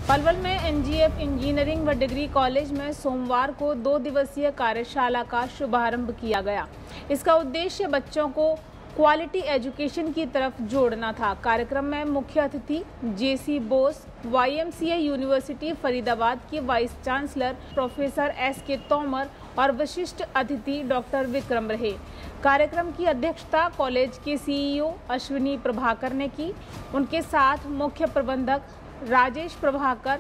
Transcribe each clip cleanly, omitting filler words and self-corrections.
पलवल में NGF engineering व degree college में सोमवार को 2 दिवसीय कार्यशाला का शुभारंभ किया गया। इसका उद्देश्य बच्चों को क्वालिटी एजुकेशन की तरफ जोड़ना था। कार्यक्रम में मुख्य अतिथि जेसी बोस, YMCA यूनिवर्सिटी फरीदाबाद के vice chancellor professor SK Tomar और विशिष्ट अतिथि डॉक्टर विक्रम रहे। कार्यक्रम की अध्यक्षता कॉलेज के CEO अश्विनी प्रभाकर ने की। उनके साथ मुख्य प्रबंधक राजेश प्रभाकर,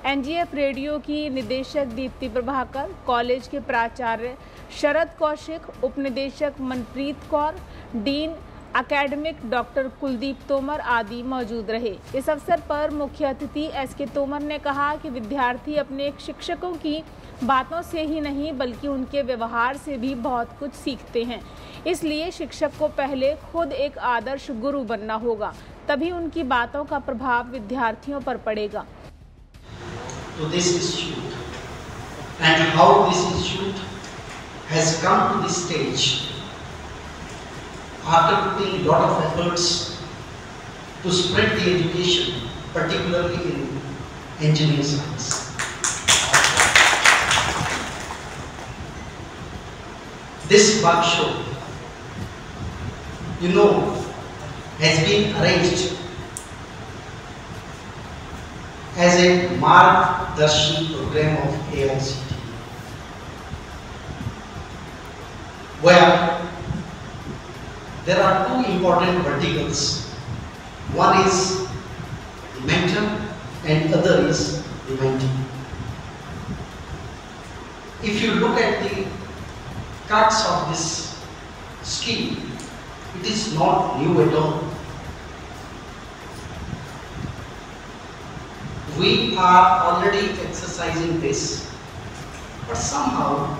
एनजीएफ रेडियो की निदेशक दीप्ति प्रभाकर, कॉलेज के प्राचार्य शरद कौशिक, उपनिदेशक Manpreet Kaur, dean academic doctor Kuldeep Tomar आदि मौजूद रहे। इस अवसर पर मुख्य अतिथि SK तोमर ने कहा कि विद्यार्थी अपने शिक्षकों की बातों से ही नहीं बल्कि उनके व्यवहार से भी बहुत कुछ सीखते हैं। इसलिए शिक्षक को पहले खुद एक आदर्श गुरु बनना होगा, तभी उनकी बातों का प्रभाव विद्यार्थियों पर पड़ेगा। To this institute and how this institute has come to this stage after putting a lot of efforts to spread the education, particularly in engineering science. This workshop, has been arranged as a Margdarshan program of AICTE, where there are two important verticals. One is the mentor and other is the mentee. If you look at the cuts of this scheme, it is not new at all. We are already exercising this, but somehow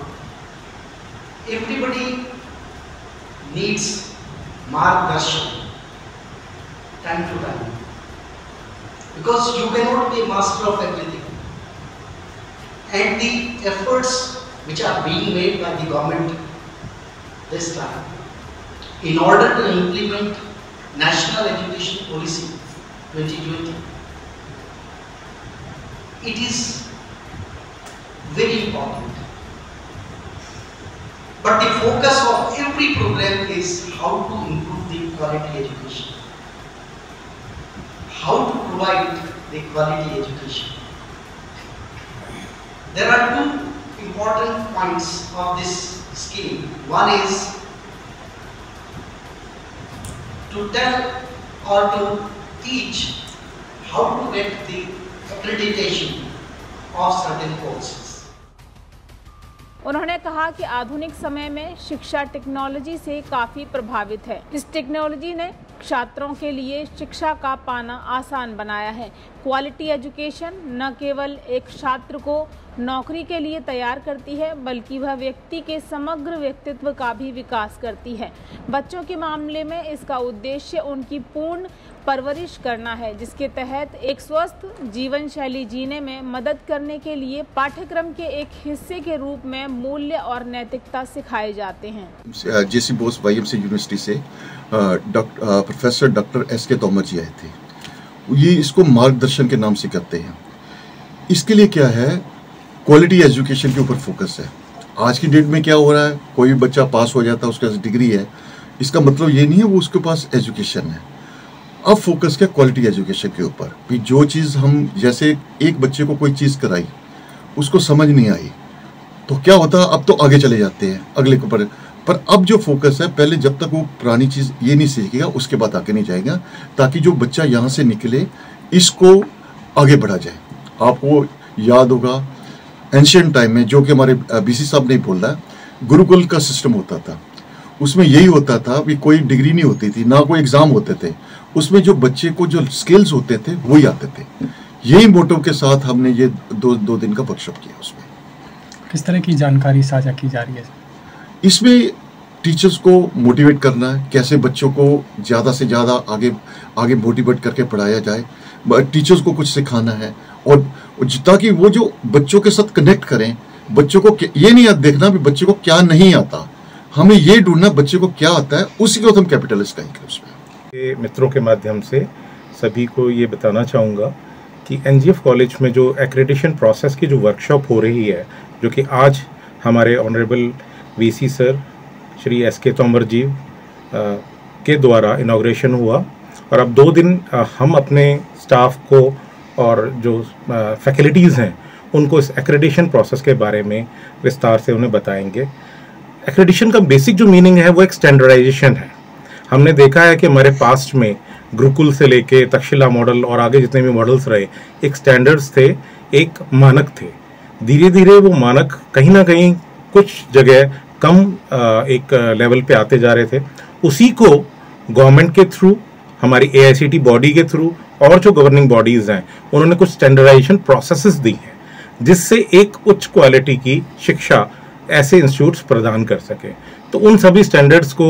everybody needs Margdarshan time to time, because you cannot be master of everything. And the efforts which are being made by the government this time in order to implement National Education Policy 2020, it is very important. But the focus of every program is how to improve the quality education, how to provide the quality education. There are two important points of this scheme. One is to tell or to teach how to get the accreditation of certain courses. उन्होंने कहा कि आधुनिक समय में शिक्षा technology से काफ़ी प्रभावित है। इस टेक्नोलॉजी ने छात्रों के लिए शिक्षा का पाना आसान बनाया है। क्वालिटी एजुकेशन न केवल एक छात्र को नौकरी के लिए तैयार करती है बल्कि वह व्यक्ति के समग्र व्यक्तित्व का भी विकास करती है। बच्चों के मामले में इसका उद्देश्य उनकी पूर्ण परवरिश करना है, जिसके तहत एक स्वस्थ जीवन शैली जीने में मदद करने के लिए पाठ्यक्रम के एक हिस्से के रूप में मूल्य और नैतिकता सिखाए जाते हैं। जेसी बोस YMCA यूनिवर्सिटी से प्रोफेसर डॉक्टर SK तोमर जी आए थे। ये इसको मार्गदर्शन के नाम से करते हैं। इसके लिए क्या है, क्वालिटी एजुकेशन के ऊपर फोकस है। आज की डेट में क्या हो रहा है, कोई भी बच्चा पास हो जाता है, उसके पास डिग्री है, इसका मतलब ये नहीं है वो उसके पास एजुकेशन है। अब फोकस क्या क्वालिटी एजुकेशन के ऊपर भी। जो चीज़ हम जैसे एक बच्चे को कोई चीज़ कराई, उसको समझ नहीं आई तो क्या होता, अब तो आगे चले जाते हैं अगले के ऊपर। पर अब जो फोकस है, पहले जब तक वो पुरानी चीज़ ये नहीं सीखेगा उसके बाद आगे नहीं जाएगा, ताकि जो बच्चा यहाँ से निकले इसको आगे बढ़ा जाए। आपको याद होगा एंशियंट टाइम में, जो कि हमारे BC साहब ने बोला, गुरुकुल का सिस्टम होता था। उसमें यही होता था भी कोई डिग्री नहीं होती थी, ना कोई एग्ज़ाम होते थे, उसमें जो बच्चे को जो स्किल्स होते थे वही आते थे। यही मोटिव के साथ हमने ये दो दिन का वर्कशॉप किया। उसमें किस तरह की जानकारी साझा की जा रही है? इसमें टीचर्स को मोटिवेट करना है, कैसे बच्चों को ज़्यादा से ज़्यादा आगे मोटिवेट करके पढ़ाया जाए, टीचर्स को कुछ सिखाना है, और ताकि वो जो बच्चों के साथ कनेक्ट करें। बच्चों को ये नहीं देखना भी बच्चे को क्या नहीं आता, हमें ये ढूंढना बच्चे को क्या आता है, उसी को हम कैपिटलिस्ट कहेंगे। उसमें मित्रों के माध्यम से सभी को ये बताना चाहूँगा कि एनजीएफ कॉलेज में जो एक्रेडिटेशन प्रोसेस की जो वर्कशॉप हो रही है, जो कि आज हमारे honourable VC sir Shri SK Tomar ji के द्वारा इनॉग्रेशन हुआ, और अब 2 दिन हम अपने स्टाफ को और जो फैकल्टीज़ हैं उनको इस एक्रेडिटेशन प्रोसेस के बारे में विस्तार से उन्हें बताएंगे। एक्रेडिटेशन का बेसिक जो मीनिंग है वो एक स्टैंडर्डाइजेशन है। हमने देखा है कि हमारे पास्ट में गुरुकुल से लेके तक्षशिला मॉडल और आगे जितने भी मॉडल्स रहे, एक स्टैंडर्ड्स थे, एक मानक थे। धीरे धीरे वो मानक कहीं ना कहीं कुछ जगह कम एक लेवल पे आते जा रहे थे। उसी को गवर्नमेंट के थ्रू, हमारी एआईसीटी बॉडी के थ्रू और जो गवर्निंग बॉडीज़ हैं उन्होंने कुछ स्टैंडर्डाइजेशन प्रोसेसेस दी हैं, जिससे एक उच्च क्वालिटी की शिक्षा ऐसे इंस्टीट्यूट्स प्रदान कर सके। तो उन सभी स्टैंडर्ड्स को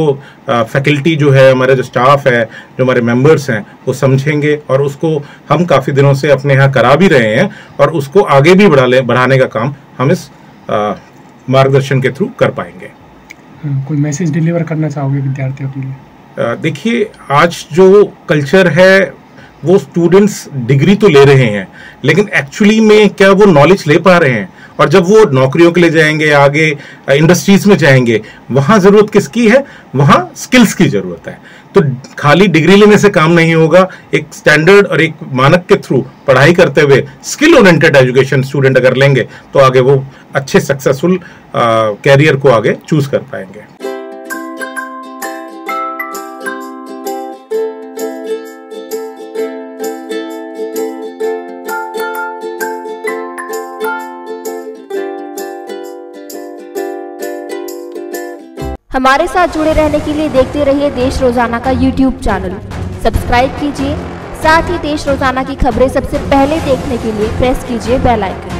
फैकल्टी जो है, हमारे जो स्टाफ है, जो हमारे मेंबर्स हैं, वो समझेंगे और उसको हम काफ़ी दिनों से अपने यहाँ करा भी रहे हैं और उसको आगे भी बढ़ाने का काम हम इस मार्गदर्शन के थ्रू कर पाएंगे। कोई मैसेज डिलीवर करना चाहोगे विद्यार्थियों के लिए? देखिए, आज जो कल्चर है वो स्टूडेंट्स डिग्री तो ले रहे हैं, लेकिन एक्चुअली में क्या वो नॉलेज ले पा रहे हैं? और जब वो नौकरियों के लिए जाएंगे, आगे इंडस्ट्रीज में जाएंगे, वहाँ ज़रूरत किसकी है? वहाँ स्किल्स की ज़रूरत है। तो खाली डिग्री लेने से काम नहीं होगा। एक स्टैंडर्ड और एक मानक के थ्रू पढ़ाई करते हुए स्किल ओरिएंटेड एजुकेशन स्टूडेंट अगर लेंगे तो आगे वो अच्छे सक्सेसफुल कैरियर को आगे चूज कर पाएंगे। हमारे साथ जुड़े रहने के लिए देखते रहिए देश रोजाना का YouTube चैनल। सब्सक्राइब कीजिए, साथ ही देश रोजाना की खबरें सबसे पहले देखने के लिए प्रेस कीजिए बेल आइकन।